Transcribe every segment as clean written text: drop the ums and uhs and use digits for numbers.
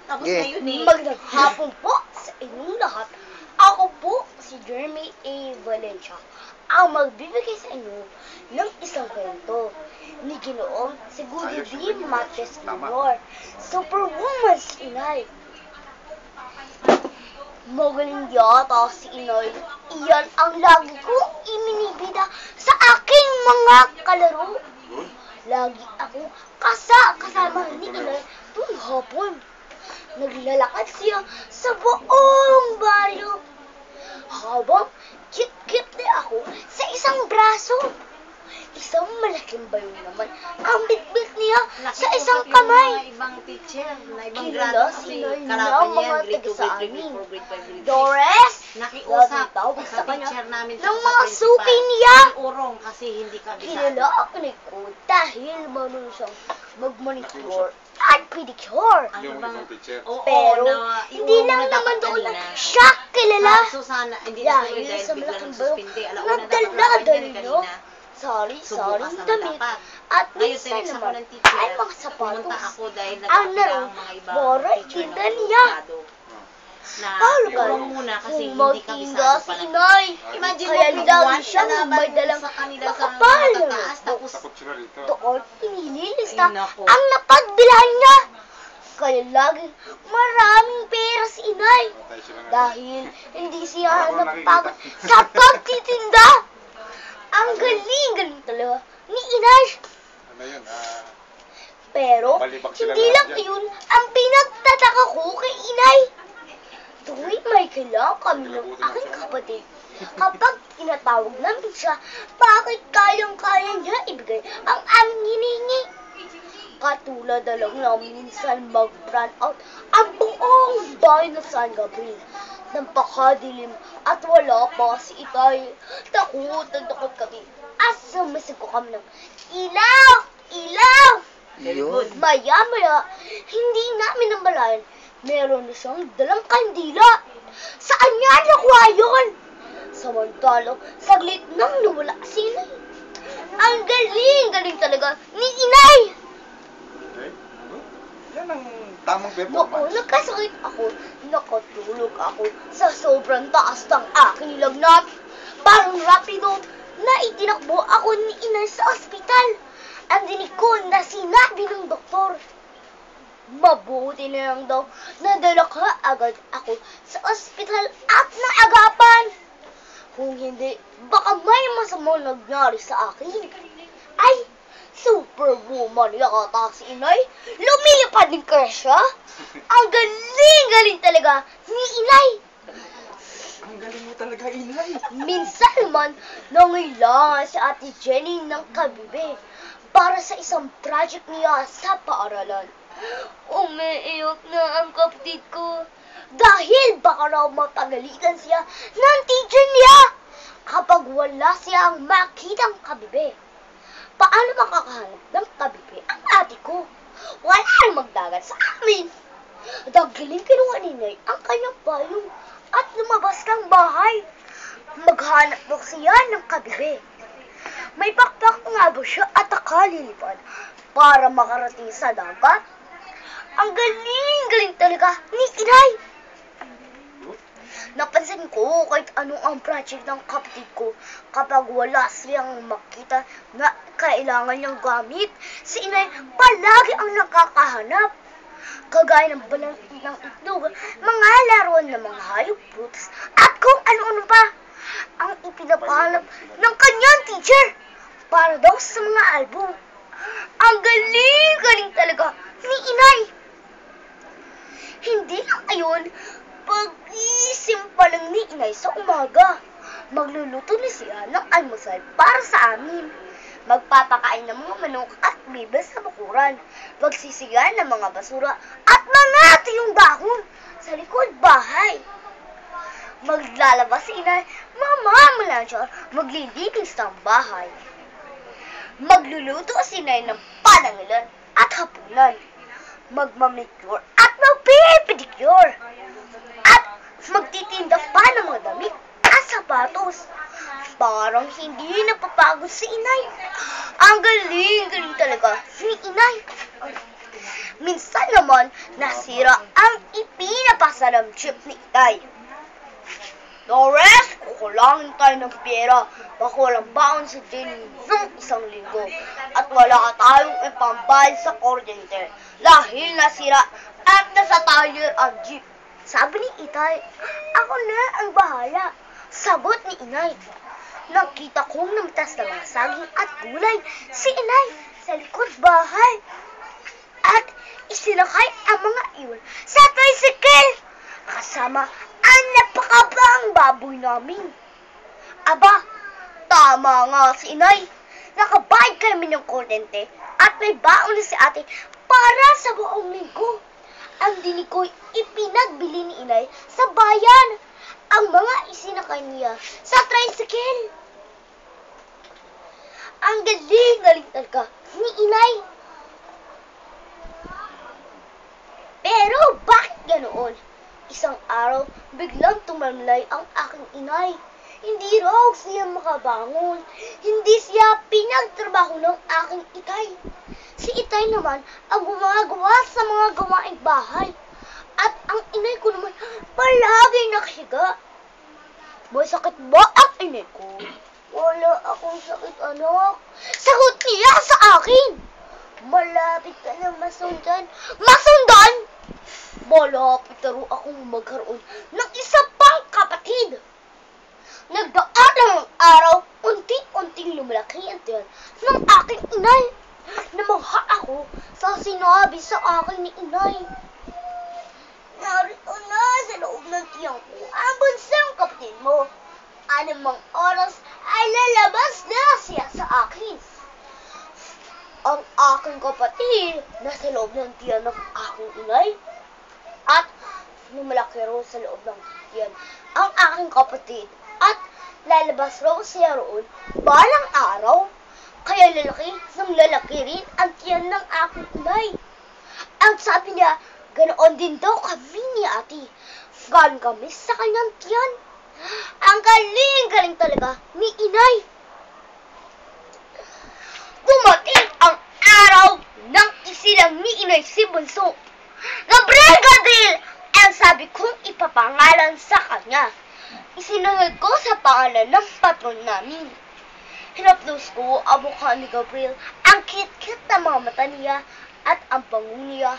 Tapos Yeah. ngayon eh. Magandang hapon po sa inyong lahat. Ako po si Jeremy A. Valencia, ang magbibigay sa inyo ng isang kwento ni Ginoong Segundo D. Matres Jr., Superwoman's Inay. Magaling yata si Inay. Iyan ang lagi kong iminibida sa aking mga kalaro. Lagi akong kasama ni Inay tuwing hapon. Naglalakad siya sa buong baryo. Habang kit-kit na ako sa isang braso. Isang malaking bayo naman ang bitbit niya sa isang kamay. Ibang teacher, na ibang Kilala grado si kasi Inay kalaban ng niya, mga grade 2, taga sa grade 3, amin. grade 4, grade 5, grade 6. Dores! Nakiusap Tawag sa sa kanya teacher namin ng sa mga principal. suki niya. Urong kasi hindi ka Kilala ako ni ko dahil marunong siyang mag-manicure at pedicure. Ano Yung bang, isang teacher. oo, Pero na, hindi iurong lang mo na naman dapat doon kanina. siya kilala. Kaso sana, hindi na tuloy Dahil dahil sa bigla malaking nang bayo, suspindi. Alauna dapat kalaban nagdala-dala yan nyo kanina. sari-sari Subukas naman damit dapat. at Ngayon, minsan tinex ako naman ng teacher. ay mga Pumunta sapatos. ako dahil Ang nag-apply laro, ang mga ibang bora teacher ng tinda niya. grado. Na Paolo ka, iurong muna kasi kung hindi magtinda kabisado si pa ng Inay. Imagine mo, Kaya grade lagi 1, siyang kalaban may dalang sa kanila sa makapal na matataas, notebook. tapos Takot sila rito. Doon inililista Ay, nako. ang napagbilhan niya. Kaya laging maraming pera si Inay. Patay sila na. Dahil hindi siya Parang napagod nakikita. sa pagtitinda. Ang galing talaga ni Inay. Ano yun? Pero Balibak sila hindi lahat lang dyan. yun ang pinagtataka ko kay Inay. Tuwing may kailangan kami ng aking kapatid, kapag tinatawag namin siya, bakit kayang-kaya niya ibigay ang aming hinihingi? Katulad na lang namin minsan mag-brand out ang buong bahay ng San Gabriel. Napakadilim at wala pa si Itay. Takot na takot kami. At sumisig ko kami ng ilaw! Ilaw! Very good. Maya-maya, hindi namin namalayan, meron na siyang dalang kandila. Saan niya nakuha yun? Samantala, saglit nang nawala si Inay. Ang galing-galing talaga ni Inay! Okay? Yan ang tamang Noon performance. nagkasakit ako, nakatulog ako sa sobrang taas ng aking lagnat. Parang rapido na itinakbo ako ni Inay sa ospital. Ang dinig ko na sinabi ng doktor. Mabuti na lang daw nadala ka agad ako sa ospital at naagapan. Kung hindi, baka may masamang nangyari sa akin. Ay, superwoman yata si Inay. Lumilipad din kaya siya. Ang galing-galing talaga ni Inay. Ang galing mo talaga, Inay. Minsan naman, nangailangan si Ate Jenny ng kabibe para sa isang project niya sa paaralan. Umiiyak na ang kapatid ko dahil baka raw mapagalitan siya ng teacher niya kapag wala siyang makitang kabibe. Paano makakahanap ng kabibe ang ate ko? Wala nang magdagat sa amin. Dagaling kinuha ni Inay ang kanyang payong at lumabas ng bahay. Maghanap daw siya ng kabibe. May pakpak nga ba siya at akalilipad para makarating sa dagat? Ang galing-galing talaga ni Inay. Napansin ko kahit ano ang project ng kapatid ko kapag wala siyang makita na kailangan niyang gamit. Si Inay palagi ang nakakahanap. Kagaya ng balang ng itlog, mga laruan ng mga hayop, fruits, at kung ano-ano pa ang ipinapahanap ng kanyang teacher para daw sa mga album. Ang galing-galing talaga ni Inay. Hindi lang ayon, pag-isip pa lang ni Inay sa umaga, magluluto na siya ng almusal para sa amin. Magpapakain ng mga manok at bibe sa bakuran. Magsisigan ng mga basura at mga tuyong dahon sa likod bahay. Maglalabas si Inay, mamamalansya, maglilinis ng bahay. Magluluto si Inay ng panangilan at hapunan. Magmamicure at magpipedicure. At magtitinda pa ng mga damit at sapatos. Parang hindi napapagod si Inay. Ang galing-galing talaga ni Inay. Minsan naman, nasira ang ipinapasa ng jeep ni Itay. Lores, kukulangin tayo ng pera. Baka walang baon sa Jenny ng isang linggo. At wala tayong ipambayad sa kuryente dahil nasira at nasa tire ang jeep. Sabi ni Itay, ako na ang bahala. Sagot ni Inay. Nakita kong namitas na mga saging at gulay si Inay sa likod bahay. At isinakay ang mga iwan sa tricycle kasama ang napakabang baboy namin. Aba, tama nga si Inay. Nakabayad kami ng kuryente at may baon na si ate para sa buong linggo. Ang dinig ko'y ipinagbili ni Inay sa bayan. Ang mga isinakay niya sa tricycle. Ang galing-galing talaga ni Inay. Pero bakit ganoon? Isang araw, biglang tumalay ang aking inay. Hindi raw siya makabangon. Hindi siya pinagtrabaho ng aking Itay. Si Itay naman ang gumagawa sa mga gawaing bahay. At ang inay ko naman palagi nakahiga. May sakit ba ang inay ko? Wala akong sakit, anak. Sagot niya sa akin. Malapit ka na masundan. Masundan? Malapit na rin akong magkaroon ng isa pang kapatid. Nagdaan ng araw, unti-unting lumalaki ang tiyan ng aking inay. Namangha ako sa sinabi sa akin ni Inay. Narito na sa loob ng tiyan ko ang bunsang kapatid mo. Anumang oras ay lalabas na siya sa akin. Ang aking kapatid nasa loob ng tiyan ng aking inay. At lumalaki raw sa loob ng tiyan ang aking kapatid. At lalabas raw siya roon balang araw. Kaya lalaki rin ang tiyan ng aking inay. Ang sabi niya, ganoon din daw kami ni ate. Galing kami sa kanyang tiyan. Ang galing-galing talaga ni Inay. Dumating ang araw ng isilang ni Inay si Bunso. Gabriel! Ang sabi kong ipapangalan sa kanya. Isinunod ko sa pangalan ng patron namin. Hinaplos ko ang mukha ni Gabriel. Ang cute-cute na mga mata niya at ang bango niya.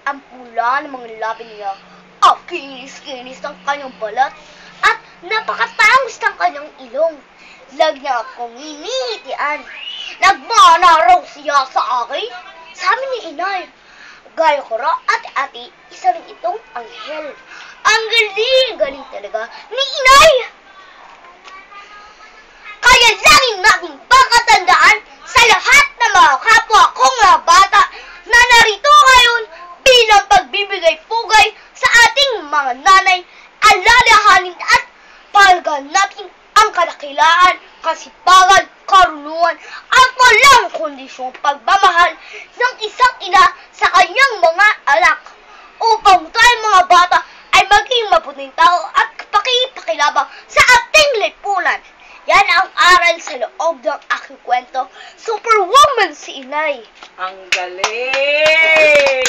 Ang pula ng mga labi niya. Ang kinis-kinis ng kanyang balat. At napakatamis ng kanyang ilong. Lag niya akong ninitian. Nagmana raw siya sa akin. Sabi ni Inay, gaya ko raw ate, isa rin itong anghel. Ang galing-galing talaga ni Inay. Kaya laging nating pakatandaan sa lahat ng mga kapwa kong mga bata na narito ngayon bilang pagbibigay-pugay sa ating mga nanay. Alalahanin at palgan natin ang kadakilaan, kasipagan, karunungan at walang kondisyong pagmamahal ng isang ina sa kanyang mga anak upang tayo mga bata ay maging mabuting tao at pakipakilabang sa ating lipunan. Yan ang aral sa loob ng aking kwento. Superwoman si Inay. Ang galing!